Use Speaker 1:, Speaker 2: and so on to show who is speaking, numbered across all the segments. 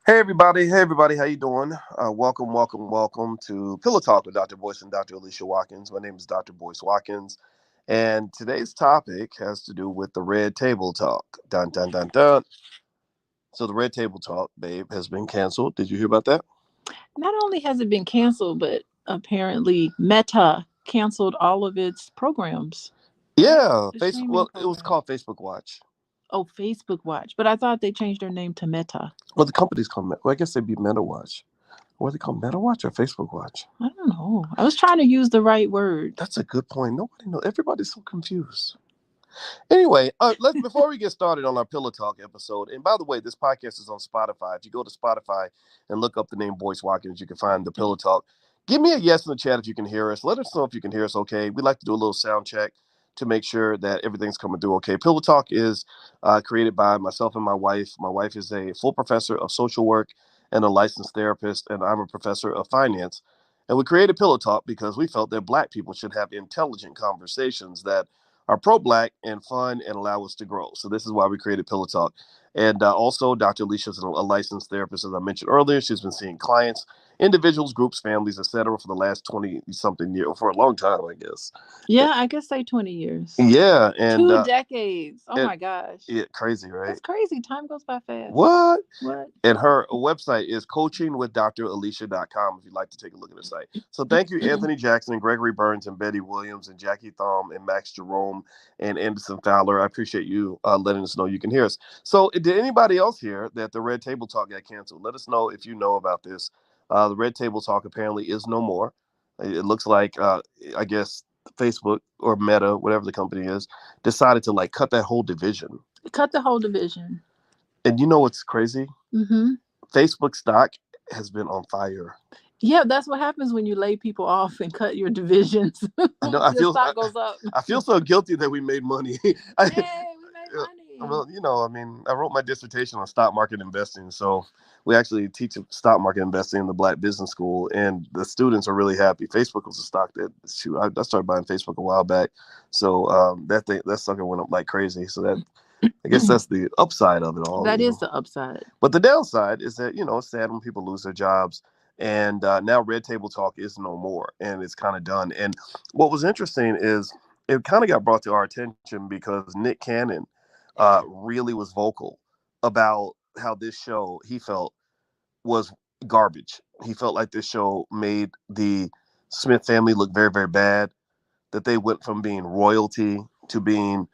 Speaker 1: Hey everybody, how you doing? Welcome to Pillow Talk with Dr. Boyce and Dr. Alicia Watkins. My name is Dr. Boyce Watkins, and today's topic has to do with the Red Table Talk. Dun dun dun dun. So the Red Table Talk, babe, has been canceled. Did you hear about that?
Speaker 2: Not only has it been canceled, but apparently Meta canceled all of its programs,
Speaker 1: Yeah,
Speaker 2: the
Speaker 1: Facebook.
Speaker 2: streaming
Speaker 1: Well, it was
Speaker 2: program.
Speaker 1: called Facebook Watch.
Speaker 2: Oh, Facebook Watch. But I thought they changed their name to Meta.
Speaker 1: Well, the company's called. Well, I guess they'd be Meta Watch. What are they called? Meta Watch or Facebook Watch?
Speaker 2: I don't know. I was trying to use the right word.
Speaker 1: That's a good point. Nobody knows. Everybody's so confused. Anyway, let's before we get started on our Pillow Talk episode. And by the way, this podcast is on Spotify. If you go to Spotify and look up the name Boyce Watkins, you can find the Pillow Talk. Give me a yes in the chat if you can hear us. Let us know if you can hear us okay. We like to do a little sound check to make sure that everything's coming through okay. Pillow Talk is created by myself and my wife. My wife is a full professor of social work and a licensed therapist, and I'm a professor of finance. And we created Pillow Talk because we felt that Black people should have intelligent conversations that are pro-Black and fun and allow us to grow. So this is why we created Pillow Talk. And also, Dr. Alicia is a licensed therapist, as I mentioned earlier. She's been seeing clients, individuals, groups, families, etc., for the last 20-something years, for a long time, I guess.
Speaker 2: Yeah, I could say 20 years.
Speaker 1: Yeah, and
Speaker 2: 2 decades. Oh
Speaker 1: it,
Speaker 2: my gosh.
Speaker 1: yeah, crazy, right?
Speaker 2: That's crazy. Time goes by fast.
Speaker 1: What?
Speaker 2: What?
Speaker 1: And her website is coachingwithdralicia.com if you'd like to take a look at the site. So thank you, Anthony Jackson, Gregory Burns, and Betty Williams, and Jackie Thom, and Max Jerome, and Anderson Fowler. I appreciate you letting us know you can hear us. So did anybody else hear that the Red Table Talk got canceled? Let us know if you know about this. The Red Table Talk apparently is no more. It looks like, I guess, Facebook or Meta, whatever the company is, decided to like cut that whole division.
Speaker 2: Cut the whole division.
Speaker 1: And you know what's crazy?
Speaker 2: Mm-hmm.
Speaker 1: Facebook stock has been on fire.
Speaker 2: Yeah, that's what happens when you lay people off and cut your divisions.
Speaker 1: I know. I
Speaker 2: The
Speaker 1: feel.
Speaker 2: stock goes up.
Speaker 1: I feel so guilty that we made money.
Speaker 2: Yay, we made money.
Speaker 1: Well, I mean, I wrote my dissertation on stock market investing, so we actually teach stock market investing in the Black Business School, and the students are really happy. Facebook was a stock that I started buying Facebook a while back, so that sucker went up like crazy. So that I guess that's the upside of it all.
Speaker 2: That is the upside.
Speaker 1: But the downside is that, it's sad when people lose their jobs. And now Red Table Talk is no more, and it's kind of done. And what was interesting is it kind of got brought to our attention because Nick Cannon really was vocal about how this show he felt was garbage. He felt like this show made the Smith family look very, very bad, that they went from being royalty to being,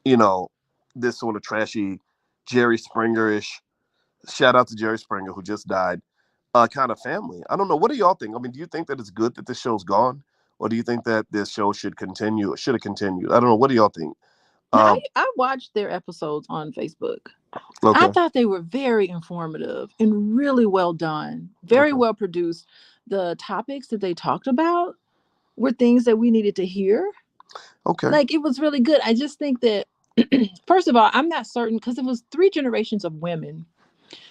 Speaker 1: you know, this sort of trashy Jerry Springer-ish. Shout out to Jerry Springer, who just died. Kind of family. I don't know. What do y'all think? I mean, do you think that it's good that this show's gone, or do you think that this show should continue? Should have continued? I don't know. What do y'all think?
Speaker 2: Now,
Speaker 1: Um,
Speaker 2: I watched their episodes on Facebook. I
Speaker 1: okay,
Speaker 2: thought they were very informative and really well done, very
Speaker 1: okay,
Speaker 2: well produced. The topics that they talked about were things that we needed to hear.
Speaker 1: okay.
Speaker 2: Like, it was really good. I just think that, first of all, I'm not certain because it was three generations of women.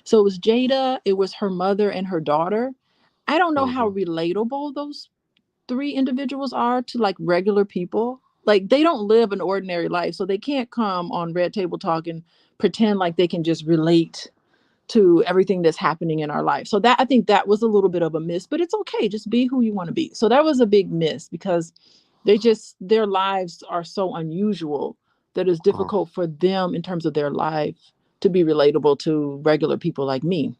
Speaker 2: So it was Jada, it was her mother and her daughter. I don't know how
Speaker 1: Hmm.
Speaker 2: relatable those three individuals are to like regular people. Like, they don't live an ordinary life, so they can't come on Red Table Talk and pretend like they can just relate to everything that's happening in our life. So that, I think that was a little bit of a miss, but it's okay. Just be who you want to be. So that was a big miss because their lives are so unusual that it's difficult for them in terms of their life to be relatable to regular people like me.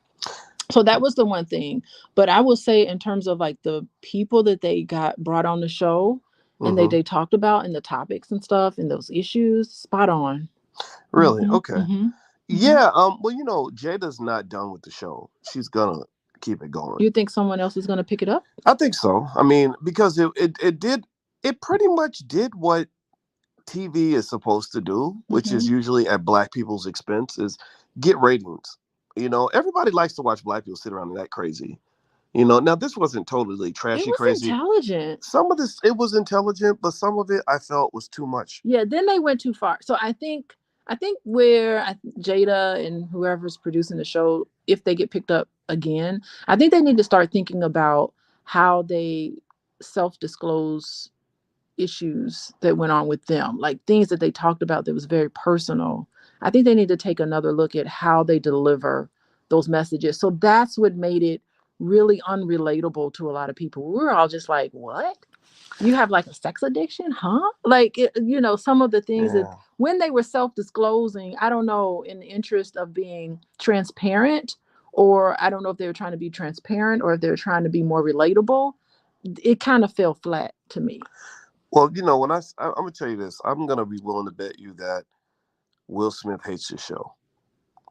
Speaker 2: So that was the one thing. But I will say, in terms of like the people that they got brought on the show and
Speaker 1: Hmm.
Speaker 2: they talked about and the topics and stuff and those issues, spot on.
Speaker 1: Really?
Speaker 2: Mm-hmm,
Speaker 1: Okay.
Speaker 2: mm-hmm, mm-hmm.
Speaker 1: Yeah. Well, Jada's not done with the show. She's gonna keep it going.
Speaker 2: You think someone else is going to pick it up?
Speaker 1: I think so. I mean, because it pretty much did what TV is supposed to do, which is
Speaker 2: Mm-hmm.
Speaker 1: usually at Black people's expense, is get ratings. Everybody likes to watch Black people sit around and act crazy. Now this wasn't totally
Speaker 2: It
Speaker 1: trashy
Speaker 2: was
Speaker 1: crazy.
Speaker 2: intelligent.
Speaker 1: Some of this it was intelligent, but some of it I felt was too much.
Speaker 2: Yeah, then they went too far. So I think where Jada and whoever's producing the show, if they get picked up again, I think they need to start thinking about how they self-disclose issues that went on with them, like things that they talked about that was very personal. I think they need to take another look at how they deliver those messages. So that's what made it really unrelatable to a lot of people. We were all just like, what? You have like a sex addiction, huh? Like, some of the things that
Speaker 1: Yeah.
Speaker 2: when they were self-disclosing, I don't know, in the interest of being transparent, or I don't know if they were trying to be transparent or if they were trying to be more relatable, it kind of fell flat to me.
Speaker 1: Well, when I'm gonna tell you this, I'm gonna be willing to bet you that Will Smith hates this show.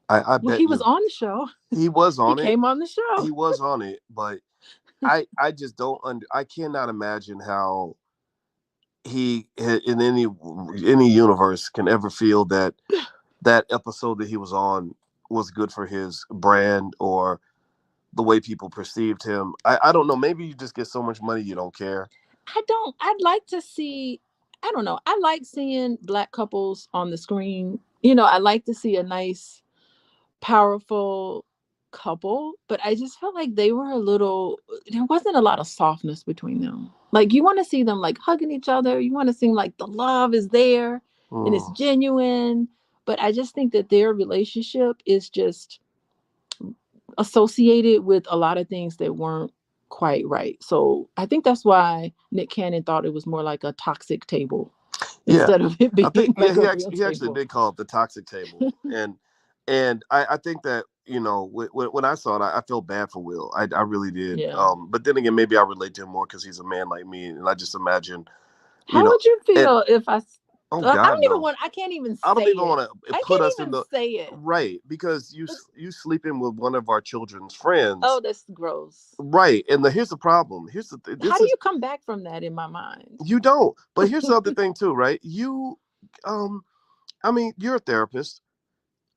Speaker 1: I
Speaker 2: Well,
Speaker 1: bet
Speaker 2: he was
Speaker 1: you
Speaker 2: on the show.
Speaker 1: he was
Speaker 2: He
Speaker 1: on it.
Speaker 2: came on the show.
Speaker 1: He was on it, but I just don't I cannot imagine how he in any universe can ever feel that that episode that he was on was good for his brand or the way people perceived him. I don't know. Maybe you just get so much money you don't care.
Speaker 2: I'd like to see, I don't know. I like seeing black couples on the screen. I like to see a nice, powerful couple, but I just felt like they were there wasn't a lot of softness between them. Like, you want to see them like hugging each other. You want to see like the love is there and it's
Speaker 1: Mm.
Speaker 2: genuine. But I just think that their relationship is just associated with a lot of things that weren't quite right. So I think that's why Nick Cannon thought it was more like a toxic table
Speaker 1: Yeah,
Speaker 2: instead of it
Speaker 1: I think
Speaker 2: being
Speaker 1: yeah
Speaker 2: like a real
Speaker 1: he actually
Speaker 2: table.
Speaker 1: did call it the toxic table, and I think that when I saw it, I felt bad for Will. I really did.
Speaker 2: Yeah.
Speaker 1: But then again, maybe I relate to him more because he's a man like me, and I just imagine you
Speaker 2: How
Speaker 1: know,
Speaker 2: would you
Speaker 1: and
Speaker 2: feel if
Speaker 1: oh
Speaker 2: I
Speaker 1: God
Speaker 2: don't even
Speaker 1: no,
Speaker 2: want, I can't even
Speaker 1: I don't
Speaker 2: say
Speaker 1: even
Speaker 2: it.
Speaker 1: want to
Speaker 2: I
Speaker 1: put
Speaker 2: can't
Speaker 1: us in
Speaker 2: even
Speaker 1: the
Speaker 2: say it.
Speaker 1: right because
Speaker 2: But,
Speaker 1: you sleeping with one of our children's
Speaker 2: oh,
Speaker 1: friends,
Speaker 2: that's gross.
Speaker 1: right? And here's the problem.
Speaker 2: How
Speaker 1: This
Speaker 2: do
Speaker 1: is
Speaker 2: you come back from that in my mind?
Speaker 1: you don't. But here's the other thing too, right? Um, I mean, you're a therapist,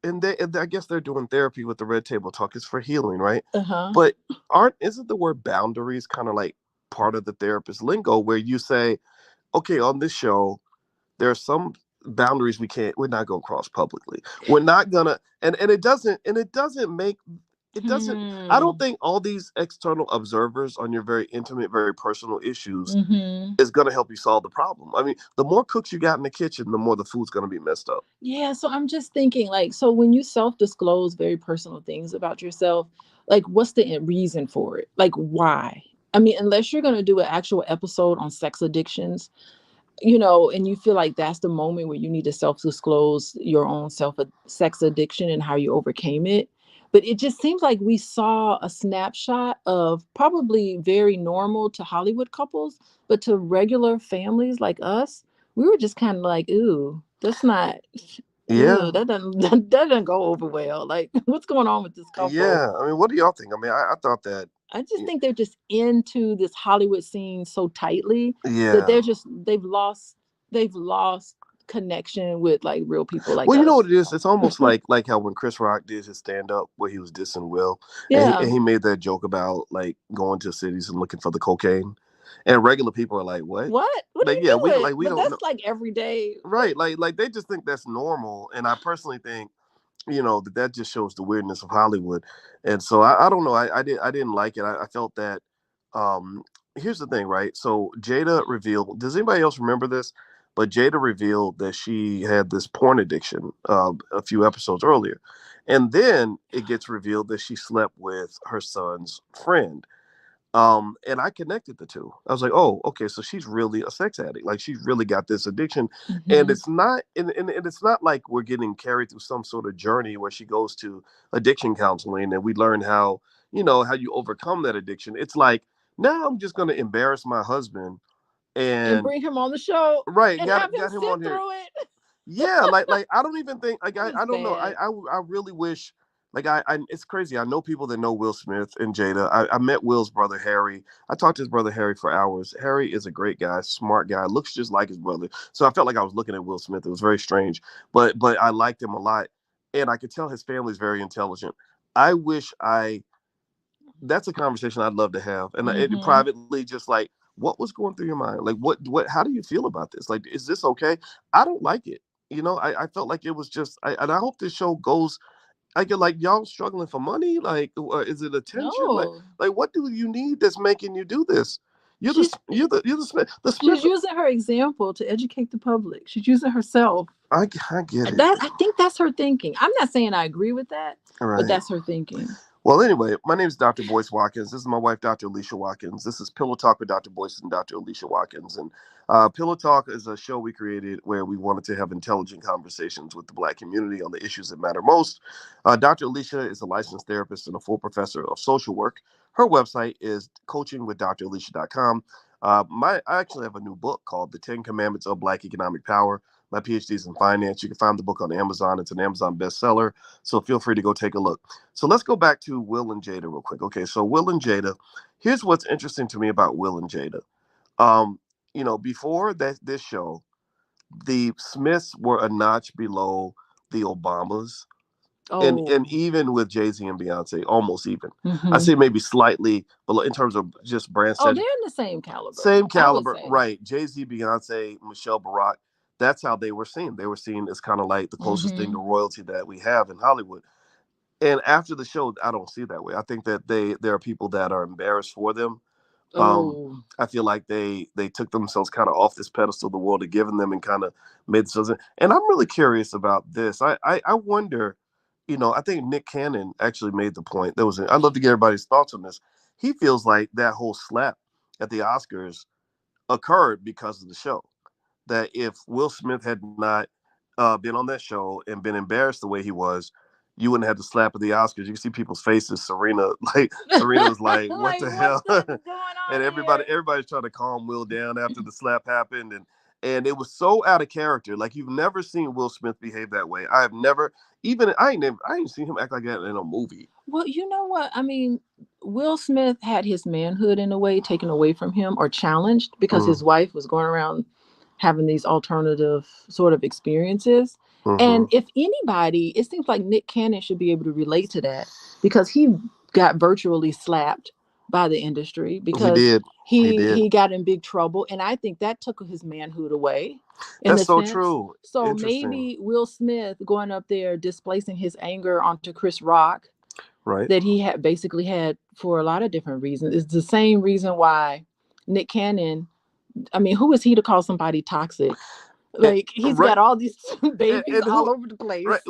Speaker 1: and I guess they're doing therapy with the red table talk. It's for healing, right?
Speaker 2: Uh-huh.
Speaker 1: But isn't the word boundaries kind of like part of the therapist lingo where you say, okay, on this show, there are some boundaries we're not going to cross publicly. We're not gonna, and it doesn't make it doesn't. I don't
Speaker 2: Hmm.
Speaker 1: think all these external observers on your very intimate, very personal issues
Speaker 2: Mm-hmm.
Speaker 1: is going to help you solve the problem. I mean, the more cooks you got in the kitchen, the more the food's going to be messed up.
Speaker 2: Yeah, so I'm just thinking, like, so when you self-disclose very personal things about yourself, like, what's the reason for it? Like, why? I mean, unless you're going to do an actual episode on sex addictions, and you feel like that's the moment where you need to self-disclose your own sex addiction and how you overcame it. But it just seems like we saw a snapshot of probably very normal to Hollywood couples, but to regular families like us, we were just kind of like, ooh, that's not,
Speaker 1: Yeah,
Speaker 2: ooh, that doesn't go over well. Like, what's going on with this couple?
Speaker 1: yeah. I mean, what do y'all think? I mean, I thought that.
Speaker 2: I just think they're just into this Hollywood scene so tightly that
Speaker 1: Yeah.
Speaker 2: they've lost connection with like real people like
Speaker 1: Well, you know what
Speaker 2: us.
Speaker 1: it is? It's almost like how when Chris Rock did his stand up where he was dissing Will,
Speaker 2: Yeah.
Speaker 1: and he made that joke about like going to cities and looking for the cocaine, and regular people are like, "What?"
Speaker 2: What? What are
Speaker 1: Like,
Speaker 2: you
Speaker 1: yeah,
Speaker 2: doing?
Speaker 1: we
Speaker 2: But
Speaker 1: don't
Speaker 2: that's
Speaker 1: know,
Speaker 2: like every day.
Speaker 1: right? Like they just think that's normal, and I personally think that just shows the weirdness of Hollywood, and so I don't know. I didn't like it. I felt that. Um, Here's the thing, right? So Jada revealed. Does anybody else remember this? But Jada revealed that she had this porn addiction a few episodes earlier, and then it gets revealed that she slept with her son's friend. And I connected the two. I was like, oh, okay, so she's really a sex addict. Like she's really got this addiction. And
Speaker 2: Hmm.
Speaker 1: it's not and it's not like we're getting carried through some sort of journey where she goes to addiction counseling and we learn how you overcome that addiction. It's like now I'm just gonna embarrass my husband
Speaker 2: And
Speaker 1: and
Speaker 2: bring him on the show
Speaker 1: right,
Speaker 2: and have him
Speaker 1: got him
Speaker 2: sit
Speaker 1: on here.
Speaker 2: through it.
Speaker 1: Yeah, like I don't even think like
Speaker 2: It was
Speaker 1: I don't know.
Speaker 2: bad.
Speaker 1: I really wish like I it's crazy. I know people that know Will Smith and Jada. I met Will's brother Harry. I talked to his brother Harry for hours. Harry is a great guy, smart guy, looks just like his brother. So I felt like I was looking at Will Smith. It was very strange. But I liked him a lot. And I could tell his family's very intelligent. I wish I that's a conversation I'd love to have. And
Speaker 2: Hmm.
Speaker 1: privately just like what was going through your mind? Like what how do you feel about this? Like is this okay? I don't like it. I felt like it was just and I hope this show goes I get like y'all struggling for money like is it attention
Speaker 2: No.
Speaker 1: like what do you need that's making you do this?
Speaker 2: She's
Speaker 1: You're the Smith. The Smith.
Speaker 2: she's using her example to educate the public. She's using herself.
Speaker 1: I get it.
Speaker 2: That I think that's her thinking. I'm not saying I agree with that,
Speaker 1: All
Speaker 2: but
Speaker 1: right.
Speaker 2: that's her thinking.
Speaker 1: Well, anyway, my name is Dr. Boyce Watkins. This is my wife, Dr. Alicia Watkins. This is Pillow Talk with Dr. Boyce and Dr. Alicia Watkins. And Pillow Talk is a show we created where we wanted to have intelligent conversations with the Black community on the issues that matter most. Dr. Alicia is a licensed therapist and a full professor of social work. Her website is coachingwithdralicia.com. I actually have a new book called The 10 Commandments of Black Economic Power. My PhD is in finance. You can find the book on Amazon. It's an Amazon bestseller. So feel free to go take a look. So let's go back to Will and Jada real quick. Okay, so Will and Jada. Here's what's interesting to me about Will and Jada. Before this show, the Smiths were a notch below the Obamas, and even with Jay-Z and Beyonce, almost even. I say maybe slightly below in terms of just brand.
Speaker 2: They're in the same caliber.
Speaker 1: Same caliber, right? Jay-Z, Beyonce, Michelle Barack. That's how they were seen. They were seen as kind of like the closest thing to royalty that we have in Hollywood. And after the show, I don't see it that way. I think that there are people that are embarrassed for them. I feel like they took themselves kind of off this pedestal the world had given them and kind of made themselves. And I'm really curious about this. I wonder, I think Nick Cannon actually made the point. I'd love to get everybody's thoughts on this. He feels like that whole slap at the Oscars occurred because of the show. That if Will Smith had not been on that show and been embarrassed the way he was, you wouldn't have the slap of the Oscars. You can see people's faces. Serena was like, "What the hell?" And everybody's trying to calm Will down after the slap happened, and it was so out of character. Like you've never seen Will Smith behave that way. I have never I ain't seen him act like that in a movie.
Speaker 2: Well, you know what? I mean, Will Smith had his manhood in a way taken away from him or challenged because his wife was going around having these alternative sort of experiences. And if anybody, it seems like Nick Cannon should be able to relate to that because he got virtually slapped by the industry because he got in big trouble. And I think that took his manhood away.
Speaker 1: That's so true.
Speaker 2: So maybe Will Smith going up there displacing his anger onto Chris Rock,
Speaker 1: right,
Speaker 2: that he had basically had for a lot of different reasons. It's the same reason why Nick Cannon, I mean, who is he to call somebody toxic? Like he's got all these babies all over the place.
Speaker 1: Right.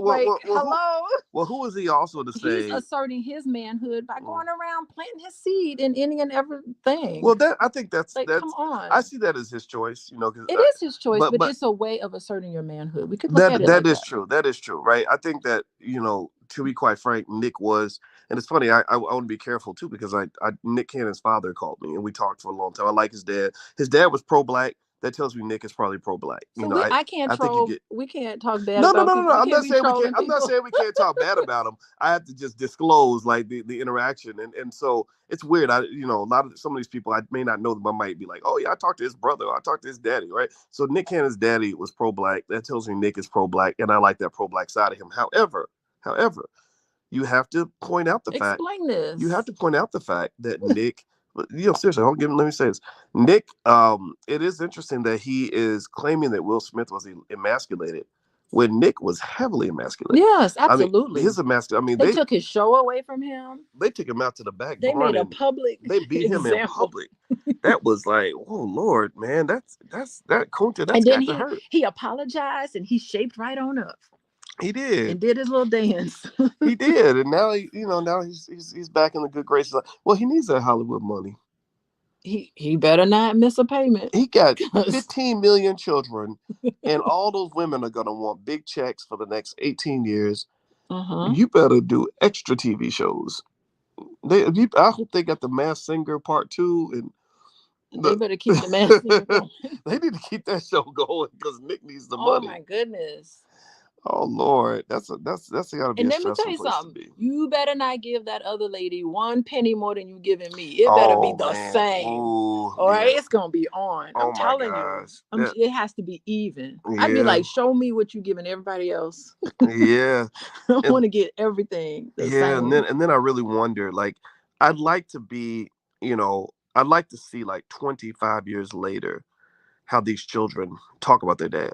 Speaker 2: Hello.
Speaker 1: Who is he also to say?
Speaker 2: He's asserting his manhood by going around planting his seed in any and everything.
Speaker 1: Well, I think that's
Speaker 2: come on.
Speaker 1: I see that as his choice.
Speaker 2: It is his choice, but it's a way of asserting your manhood. We could look at it
Speaker 1: that is true. That is true, right? I think that to be quite frank, Nick was, and it's funny. I want to be careful too because Nick Cannon's father called me and we talked for a long time. I like his dad. His dad was pro-black. That tells me Nick is probably pro-black.
Speaker 2: So I can't troll. We can't talk bad
Speaker 1: about
Speaker 2: people.
Speaker 1: No. I'm not saying we can't. I'm not saying we can't talk bad about him. I have to just disclose like the interaction, and so it's weird. Some of these people I may not know them. I might be like, oh yeah, I talked to his brother. I talked to his daddy, right? So Nick Cannon's daddy was pro-black. That tells me Nick is pro-black, and I like that pro-black side of him. However, you have to point out the fact.
Speaker 2: Explain this.
Speaker 1: You have to point out the fact that Nick. Seriously, let me say this. Nick, it is interesting that he is claiming that Will Smith was emasculated when Nick was heavily emasculated.
Speaker 2: Yes, absolutely.
Speaker 1: They
Speaker 2: took his show away from him.
Speaker 1: They took him out to the back.
Speaker 2: They made a public.
Speaker 1: They beat him in public. That was like, oh Lord, man, that's Kunta. That's got to hurt.
Speaker 2: He apologized and he shaped right on up.
Speaker 1: He did.
Speaker 2: And did his little dance.
Speaker 1: He did. And now he's back in the good graces. Well, he needs that Hollywood money.
Speaker 2: He better not miss a payment.
Speaker 1: He got 15 million children, and all those women are gonna want big checks for the next 18 years. You better do extra TV shows. I hope they got the Masked Singer Part 2 and
Speaker 2: they better keep the Masked Singer going.
Speaker 1: They need to keep that show going because Nick needs the money.
Speaker 2: Oh my goodness.
Speaker 1: Oh Lord, that's gotta be. And let me tell you something.
Speaker 2: You better not give that other lady 1 penny more than you giving me. It better be the same. Ooh, all right, it's gonna be on. I'm telling you, it has to be even. Yeah. I'd be like, show me what you giving everybody else.
Speaker 1: Yeah,
Speaker 2: I want to get everything.
Speaker 1: Same. and then I really wonder. Like, I'd like to be, I'd like to see like 25 years later how these children talk about their dad.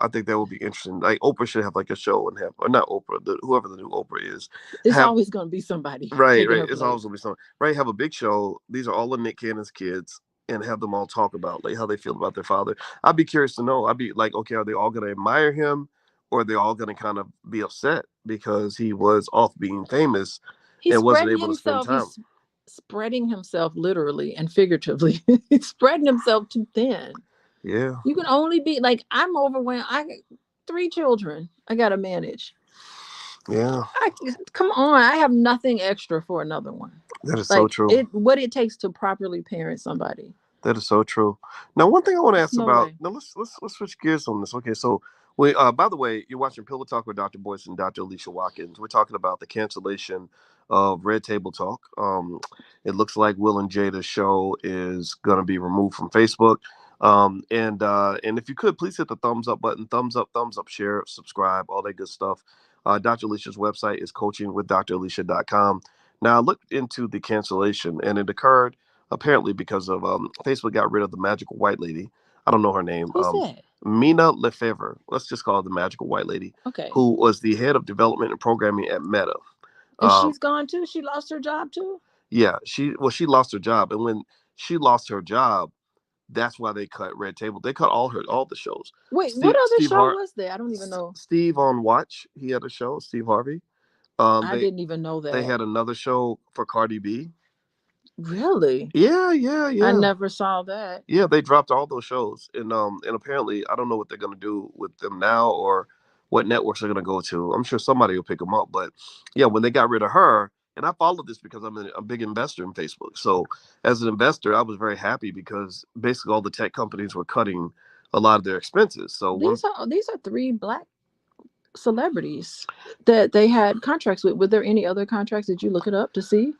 Speaker 1: I think that would be interesting. Like Oprah should have like a show and have, or not Oprah, whoever the new Oprah is,
Speaker 2: It's
Speaker 1: have
Speaker 2: always going to be somebody
Speaker 1: right,
Speaker 2: taking
Speaker 1: right.
Speaker 2: her
Speaker 1: It's always
Speaker 2: place.
Speaker 1: gonna be something. Right, have a big show. These are all of Nick Cannon's kids, and have them all talk about like how they feel about their father. I'd be curious to know. I'd be like, okay, are they all gonna admire him, or are they all gonna kind of be upset because he was off being famous
Speaker 2: He's
Speaker 1: and wasn't
Speaker 2: spreading
Speaker 1: able to spend
Speaker 2: himself.
Speaker 1: time?
Speaker 2: He's spreading himself literally and figuratively. He's spreading himself too thin.
Speaker 1: Yeah,
Speaker 2: You can only be like, I'm overwhelmed. I got 3 children. I got to manage.
Speaker 1: yeah.
Speaker 2: I come on. I have nothing extra for another one.
Speaker 1: That is so
Speaker 2: Like
Speaker 1: true.
Speaker 2: what it takes to properly parent somebody.
Speaker 1: That is so true. Now, one thing I want to
Speaker 2: There's
Speaker 1: ask
Speaker 2: no
Speaker 1: about.
Speaker 2: way.
Speaker 1: Now, let's switch gears on this. Okay, so we. By the way, you're watching Pillow Talk with Dr. Boyce and Dr. Alicia Watkins. We're talking about the cancellation of Red Table Talk. It looks like Will and Jada's show is going to be removed from Facebook. And if you could please hit the thumbs up button, thumbs up, share, subscribe, all that good stuff. Dr. Alicia's website is coachingwithdralicia.com. Now, I looked into the cancellation, and it occurred apparently because of Facebook got rid of the magical white lady. I don't know her name.
Speaker 2: Who's that?
Speaker 1: Mina Lefevre. Let's just call her the magical white lady,
Speaker 2: Okay.
Speaker 1: who was the head of development and programming at Meta.
Speaker 2: And
Speaker 1: Um,
Speaker 2: she's gone too. She lost her job too.
Speaker 1: yeah, she lost her job, and when she lost her job, that's why they cut Red Table. They cut all the shows.
Speaker 2: Wait, what other
Speaker 1: Steve
Speaker 2: show
Speaker 1: Hart,
Speaker 2: was there? I don't even know.
Speaker 1: Steve on Watch. He had a show. Steve Harvey.
Speaker 2: I
Speaker 1: They
Speaker 2: didn't even know
Speaker 1: they
Speaker 2: that.
Speaker 1: had another show for Cardi B.
Speaker 2: Really?
Speaker 1: Yeah,
Speaker 2: I
Speaker 1: yeah.
Speaker 2: never saw that.
Speaker 1: Yeah, they dropped all those shows, and apparently I don't know what they're gonna do with them now or what networks they're gonna go to. I'm sure somebody will pick them up, but yeah, when they got rid of her, and I followed this because I'm a big investor in Facebook. So as an investor, I was very happy because basically all the tech companies were cutting a lot of their expenses. So one,
Speaker 2: These are 3 black celebrities that they had contracts with. Were there any other contracts? Did you look it up to see?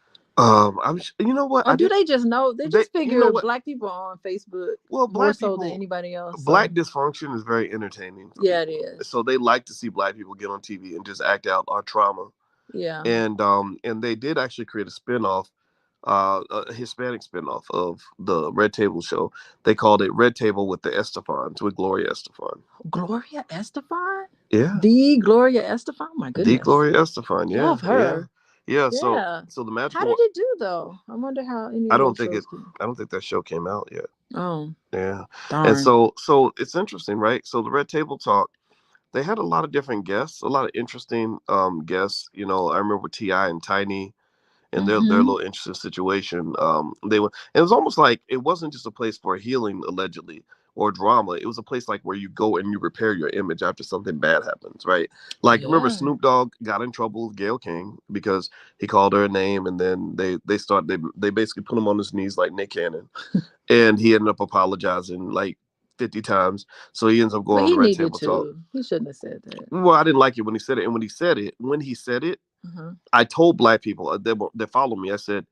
Speaker 1: you know what
Speaker 2: Or
Speaker 1: I
Speaker 2: do
Speaker 1: did.
Speaker 2: they just know? They
Speaker 1: They,
Speaker 2: just
Speaker 1: you know
Speaker 2: figure
Speaker 1: what?
Speaker 2: black people are on Facebook
Speaker 1: Well,
Speaker 2: more
Speaker 1: black
Speaker 2: so than
Speaker 1: people,
Speaker 2: anybody else.
Speaker 1: black
Speaker 2: So
Speaker 1: dysfunction is very entertaining for
Speaker 2: yeah, it
Speaker 1: people.
Speaker 2: is.
Speaker 1: So they like to see black people get on TV and just act out our trauma.
Speaker 2: Yeah.
Speaker 1: And they did actually create a spinoff, a Hispanic spinoff of the Red Table show. They called it Red Table with the Estefans, with Gloria Estefan.
Speaker 2: Gloria Estefan?
Speaker 1: Yeah,
Speaker 2: The Gloria Estefan? My
Speaker 1: the
Speaker 2: goodness.
Speaker 1: Gloria Estefan. Yeah,
Speaker 2: Love
Speaker 1: yeah,
Speaker 2: her.
Speaker 1: yeah. So
Speaker 2: Yeah.
Speaker 1: so the
Speaker 2: How
Speaker 1: magical.
Speaker 2: did it do though? I wonder how any
Speaker 1: I
Speaker 2: of
Speaker 1: don't
Speaker 2: those
Speaker 1: think it.
Speaker 2: shows do.
Speaker 1: I don't think that show came out yet.
Speaker 2: Oh,
Speaker 1: Yeah, and
Speaker 2: darn.
Speaker 1: so it's interesting, right? So the Red Table Talk, they had a lot of different guests, a lot of interesting guests. I remember Ti and Tiny and their
Speaker 2: Mm-hmm.
Speaker 1: little interesting situation. They were, and it was almost like it wasn't just a place for healing allegedly or drama. It was a place like where you go and you repair your image after something bad happens, right? Like remember
Speaker 2: Yeah.
Speaker 1: Snoop Dogg got in trouble with Gayle King because he called her a name, and then they basically put him on his knees like Nick Cannon, and he ended up apologizing like 50 times. So he ends up
Speaker 2: But
Speaker 1: going on
Speaker 2: he
Speaker 1: Red
Speaker 2: needed
Speaker 1: Table Talk.
Speaker 2: to. He shouldn't have said that.
Speaker 1: Well, I didn't like it when he said it, and when he said it,
Speaker 2: Uh-huh.
Speaker 1: I told black people that follow me. I said,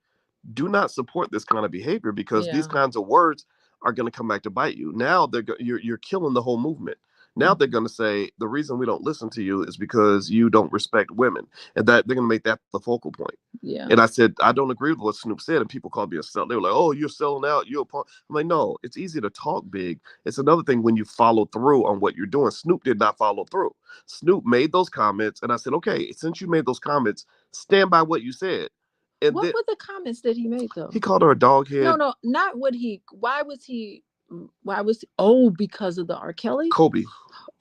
Speaker 1: do not support this kind of behavior because these
Speaker 2: Yeah.
Speaker 1: kinds of words are going to come back to bite you. Now you're killing the whole movement. Now they're
Speaker 2: Mm-hmm.
Speaker 1: going to say the reason we don't listen to you is because you don't respect women, and that they're going to make that the focal point.
Speaker 2: Yeah.
Speaker 1: And I said I don't agree with what Snoop said, and people called me a sell. They were like, "Oh, you're selling out. You're a punk." I'm like, "No, it's easy to talk big. It's another thing when you follow through on what you're doing." Snoop did not follow through. Snoop made those comments, and I said, "Okay, since you made those comments, stand by what you said." And
Speaker 2: What
Speaker 1: then
Speaker 2: were the comments that he made though?
Speaker 1: he called her a dog
Speaker 2: No,
Speaker 1: head.
Speaker 2: no, not what he. Why was he? Oh, because of the R. Kelly.
Speaker 1: Kobe.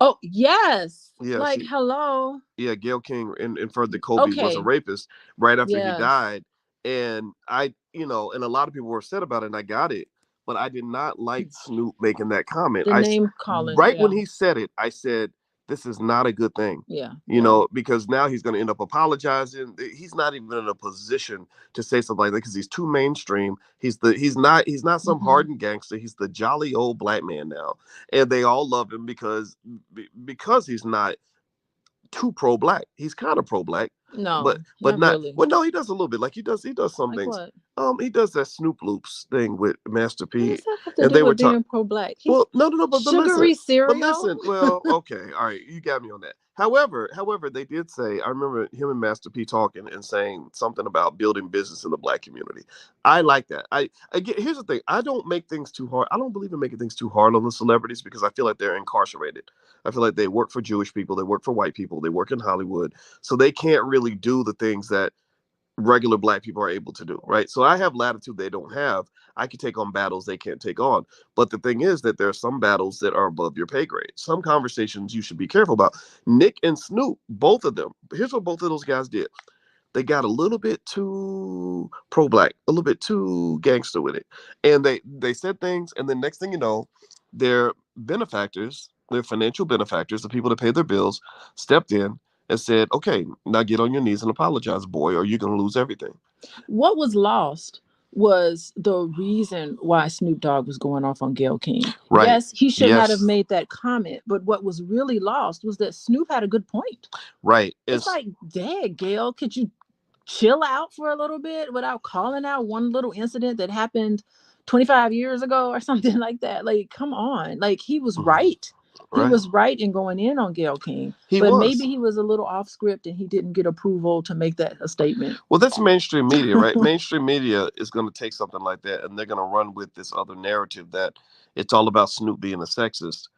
Speaker 2: Oh yes.
Speaker 1: Yeah,
Speaker 2: Like hello.
Speaker 1: Gayle King inferred that Kobe was a
Speaker 2: Okay.
Speaker 1: rapist right after he
Speaker 2: Yes.
Speaker 1: died. And and a lot of people were upset about it, and I got it. But I did not like Snoop making that comment.
Speaker 2: The name calling.
Speaker 1: Right when
Speaker 2: Yeah.
Speaker 1: he said it, I said, this is not a good thing.
Speaker 2: Yeah. Yeah.
Speaker 1: Because now he's going to end up apologizing. He's not even in a position to say something like that because he's too mainstream. He's not some
Speaker 2: Mm-hmm.
Speaker 1: hardened gangster. He's the jolly old black man now, and they all love him because he's not too pro black. He's kind of pro black, but
Speaker 2: No, not
Speaker 1: not.
Speaker 2: really.
Speaker 1: Well, no, he does a little bit. Like he does some
Speaker 2: Like
Speaker 1: things.
Speaker 2: what?
Speaker 1: He does that Snoop Loops thing with Master
Speaker 2: What
Speaker 1: P,
Speaker 2: does that have to
Speaker 1: and
Speaker 2: do
Speaker 1: they were
Speaker 2: with
Speaker 1: talking.
Speaker 2: being pro-black? He's
Speaker 1: Well, no, but listen,
Speaker 2: sugary cereal.
Speaker 1: Well, okay, all right, you got me on that. However, they did say I remember him and Master P talking and saying something about building business in the black community. I like that. Again, here's the thing: I don't make things too hard. I don't believe in making things too hard on the celebrities because I feel like they're incarcerated. I feel like they work for Jewish people, they work for white people, they work in Hollywood, so they can't really do the things that regular black people are able to do, right? So I have latitude they don't have. I can take on battles they can't take on. But the thing is that there are some battles that are above your pay grade. Some conversations you should be careful about. Nick and Snoop, both of them. Here's what both of those guys did. They got a little bit too pro-black, a little bit too gangster with it, and they said things, and then next thing you know, their benefactors, their financial benefactors, the people that pay their bills, stepped in and said, "Okay, now get on your knees and apologize, boy, or you're gonna lose everything."
Speaker 2: What was lost was the reason why Snoop Dogg was going off on Gayle King.
Speaker 1: Right.
Speaker 2: Yes, he should not have
Speaker 1: Yes.
Speaker 2: made that comment, but what was really lost was that Snoop had a good point.
Speaker 1: Right.
Speaker 2: It's like, dang, Gayle, could you chill out for a little bit without calling out one little incident that happened 25 years ago or something like that? Like, come on. Like, he was right. He
Speaker 1: Right.
Speaker 2: was right in going in on Gayle King.
Speaker 1: He
Speaker 2: but
Speaker 1: was.
Speaker 2: maybe he was a little off script and he didn't get approval to make that a statement.
Speaker 1: Well, that's mainstream media, right? Mainstream media is going to take something like that and they're going to run with this other narrative that it's all about Snoop being a sexist,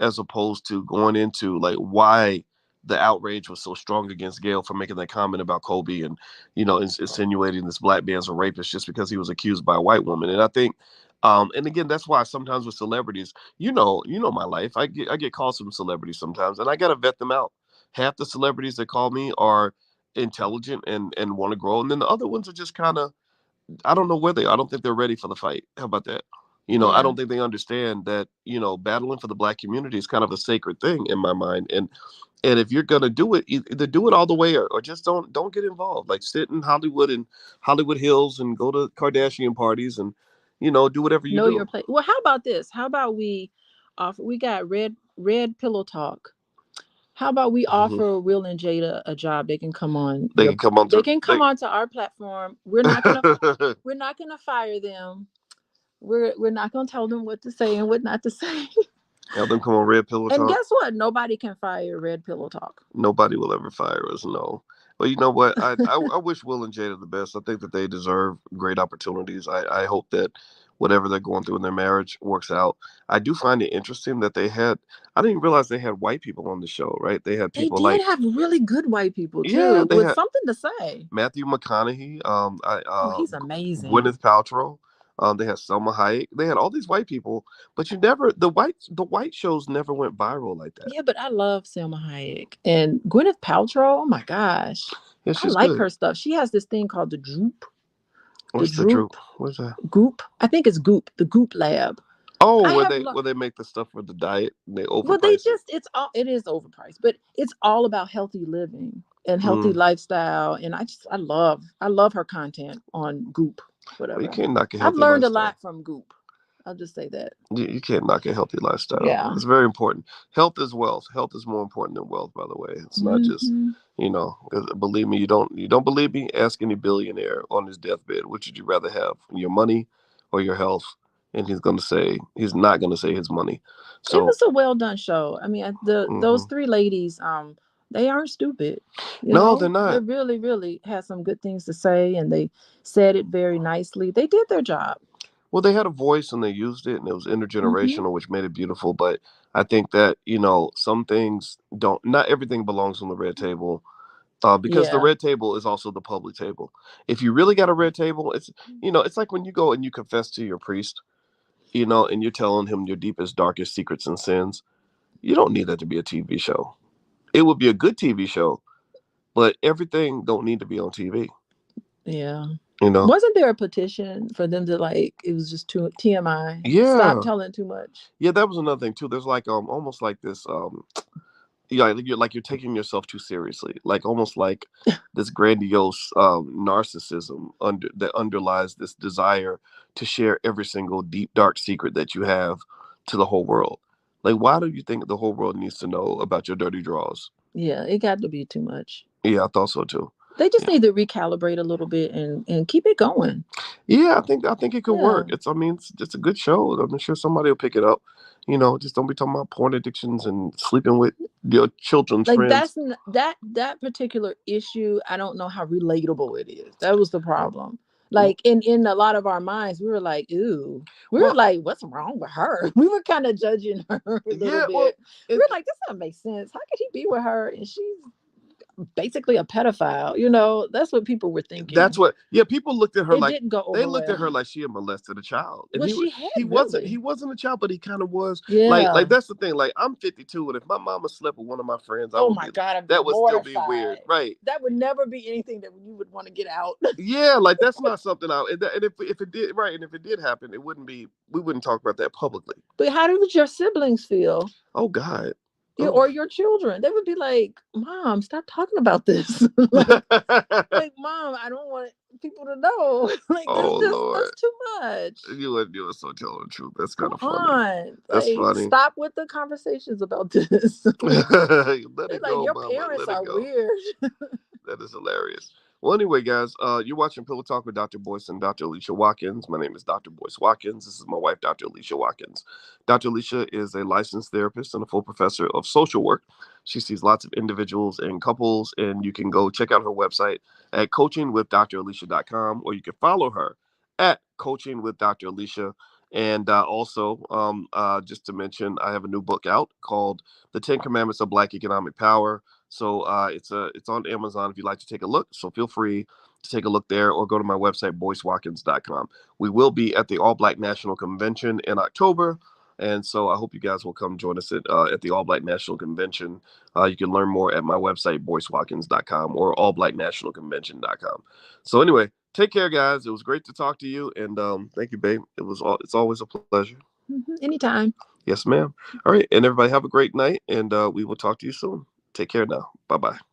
Speaker 1: as opposed to going into like why the outrage was so strong against Gayle for making that comment about Kobe and, insinuating this black man's a rapist just because he was accused by a white woman. And I think, and again, that's why sometimes with celebrities, my life. I get calls from celebrities sometimes, and I got to vet them out. Half the celebrities that call me are intelligent and want to grow, and then the other ones are just kind of, I don't know where they are. I don't think they're ready for the fight. How about that? I
Speaker 2: Yeah.
Speaker 1: don't think they understand that battling for the black community is kind of a sacred thing in my mind, and if you're gonna do it, either do it all the way or just don't get involved. Like sit in Hollywood and Hollywood Hills and go to Kardashian parties and do whatever you
Speaker 2: Know your
Speaker 1: do.
Speaker 2: place. Well, how about this? How about we offer, we got red pillow talk. How about we
Speaker 1: Mhm.
Speaker 2: offer Will and Jada a job? They can come on
Speaker 1: They
Speaker 2: your
Speaker 1: can come on
Speaker 2: they
Speaker 1: to
Speaker 2: can come onto our platform. We're not gonna fire them. We're not gonna tell them what to say and what not to say.
Speaker 1: have them come on Red Pillow
Speaker 2: And
Speaker 1: Talk.
Speaker 2: guess what? Nobody can fire Red Pillow Talk.
Speaker 1: Nobody will ever fire us. No. But you know what? I wish Will and Jada the best. I think that they deserve great opportunities. I hope that whatever they're going through in their marriage works out. I do find it interesting that I didn't realize they had white people on the show, right? They had
Speaker 2: They
Speaker 1: people
Speaker 2: did
Speaker 1: like,
Speaker 2: have really good white people
Speaker 1: yeah,
Speaker 2: too,
Speaker 1: they
Speaker 2: with
Speaker 1: had
Speaker 2: something to say.
Speaker 1: Matthew McConaughey,
Speaker 2: Oh, he's amazing.
Speaker 1: Gwyneth Paltrow. They had Selma Hayek. They had all these white people, but the white shows never went viral like that.
Speaker 2: Yeah, but I love Selma Hayek and Gwyneth Paltrow. Oh my gosh,
Speaker 1: Yeah,
Speaker 2: I
Speaker 1: she's
Speaker 2: like
Speaker 1: good.
Speaker 2: her stuff. She has this thing called the Droop, the
Speaker 1: What's the truth?
Speaker 2: Droop
Speaker 1: What's that?
Speaker 2: Goop. I think it's Goop, the Goop Lab.
Speaker 1: Oh,
Speaker 2: I
Speaker 1: where
Speaker 2: have
Speaker 1: they
Speaker 2: lo-
Speaker 1: where they make the stuff for the diet and they
Speaker 2: well, they
Speaker 1: overprice it.
Speaker 2: just it is overpriced, but it's all about healthy living and healthy
Speaker 1: Mm.
Speaker 2: lifestyle. And I love her content on Goop,
Speaker 1: Well, you
Speaker 2: whatever.
Speaker 1: can't knock a
Speaker 2: I've
Speaker 1: healthy
Speaker 2: learned a
Speaker 1: lifestyle.
Speaker 2: lot from Goop. I'll just say that.
Speaker 1: You can't knock a healthy lifestyle.
Speaker 2: Yeah.
Speaker 1: It's very important. Health is wealth. Health is more important than wealth, by the way. It's not just,
Speaker 2: Hmm.
Speaker 1: 'cause believe me, you don't believe me? Ask any billionaire on his deathbed, which would you rather have, your money or your health? And he's not gonna say his money.
Speaker 2: It
Speaker 1: So,
Speaker 2: was a well done show. I mean, those
Speaker 1: mhm.
Speaker 2: three ladies, they aren't stupid.
Speaker 1: No, they're
Speaker 2: They
Speaker 1: not.
Speaker 2: really, really had some good things to say, and they said it very nicely. They did their job.
Speaker 1: Well, they had a voice and they used it, and it was
Speaker 2: Hmm.
Speaker 1: intergenerational, which made it beautiful. But I think that some things don't. Not everything belongs on the red table, because the
Speaker 2: Yeah.
Speaker 1: red table is also the public table. If you really got a red table, it's like when you go and you confess to your priest, and you're telling him your deepest, darkest secrets and sins. You don't need that to be a TV show. It would be a good TV show, but everything don't need to be on TV.
Speaker 2: Yeah.
Speaker 1: You know?
Speaker 2: Wasn't there a petition for them to like? It was just too TMI. Stop
Speaker 1: Yeah,
Speaker 2: telling too much.
Speaker 1: yeah. That was another thing too. There's like almost like this yeah, like you're taking yourself too seriously, like almost like this grandiose narcissism that underlies this desire to share every single deep dark secret that you have to the whole world. Like, why do you think the whole world needs to know about your dirty drawers?
Speaker 2: Yeah, it got to be too much.
Speaker 1: Yeah, I thought so too.
Speaker 2: They just
Speaker 1: Yeah,
Speaker 2: need to recalibrate a little bit and keep it going.
Speaker 1: yeah, I think it could
Speaker 2: Yeah.
Speaker 1: work. I mean, it's a good show. I'm sure somebody will pick it up. Just don't be talking about porn addictions and sleeping with your children's
Speaker 2: Like
Speaker 1: friends.
Speaker 2: that particular issue, I don't know how relatable it is. That was the problem. Like in a lot of our minds, we were like, ooh. We were
Speaker 1: Well,
Speaker 2: like, what's wrong with her? We were kind of judging her a little
Speaker 1: yeah, well,
Speaker 2: bit. We
Speaker 1: and
Speaker 2: were like, this doesn't make sense. How could he be with her? And she's basically a pedophile. You know, that's what people were
Speaker 1: that's
Speaker 2: thinking.
Speaker 1: what. Yeah, people looked at her
Speaker 2: It
Speaker 1: like
Speaker 2: didn't go
Speaker 1: they
Speaker 2: over
Speaker 1: looked at her
Speaker 2: well.
Speaker 1: like she had molested a child, and
Speaker 2: Well, she had
Speaker 1: he wasn't. He
Speaker 2: really.
Speaker 1: wasn't a child, but he kind of was.
Speaker 2: Yeah.
Speaker 1: Like that's the thing. Like I'm 52, and if my mama slept with one of my friends, I
Speaker 2: Oh
Speaker 1: would
Speaker 2: my
Speaker 1: be.
Speaker 2: God, I'd be
Speaker 1: That would still be weird,
Speaker 2: mortified.
Speaker 1: right?
Speaker 2: That would never be anything that you would want to get out.
Speaker 1: Yeah, like that's not something I. And if it did, right, and if it did happen, it wouldn't be. We wouldn't talk about that publicly.
Speaker 2: But how did your siblings feel?
Speaker 1: Oh God. Oh.
Speaker 2: Or your children? They would be like, Mom, stop talking about this. like, Mom, I don't want people to know. like,
Speaker 1: Oh
Speaker 2: that's
Speaker 1: Lord.
Speaker 2: too much.
Speaker 1: You were so telling the truth. That's kind
Speaker 2: Come
Speaker 1: of funny.
Speaker 2: on.
Speaker 1: That's
Speaker 2: Like,
Speaker 1: funny.
Speaker 2: stop with the conversations about this.
Speaker 1: Let
Speaker 2: They're
Speaker 1: it
Speaker 2: like,
Speaker 1: go,
Speaker 2: your
Speaker 1: mama.
Speaker 2: parents
Speaker 1: Let it
Speaker 2: are
Speaker 1: go.
Speaker 2: weird.
Speaker 1: That is hilarious. Well, anyway, guys, you're watching Pillow Talk with Dr. Boyce and Dr. Alicia Watkins. My name is Dr. Boyce Watkins. This is my wife, Dr. Alicia Watkins. Dr. Alicia is a licensed therapist and a full professor of social work. She sees lots of individuals and couples, and you can go check out her website at coachingwithdralicia.com, or you can follow her at Coaching with Dr. Alicia. And also, just to mention, I have a new book out called The 10 Commandments of Black Economic Power. So it's on Amazon if you'd like to take a look. So feel free to take a look there or go to my website, boycewatkins.com. We will be at the All Black National Convention in October. And so I hope you guys will come join us at the All Black National Convention. You can learn more at my website, boycewatkins.com or allblacknationalconvention.com. So anyway, take care, guys. It was great to talk to you. And thank you, babe. It's always a pleasure.
Speaker 2: Anytime.
Speaker 1: Yes, ma'am. All right. And everybody have a great night. And we will talk to you soon. Take care now. Bye bye.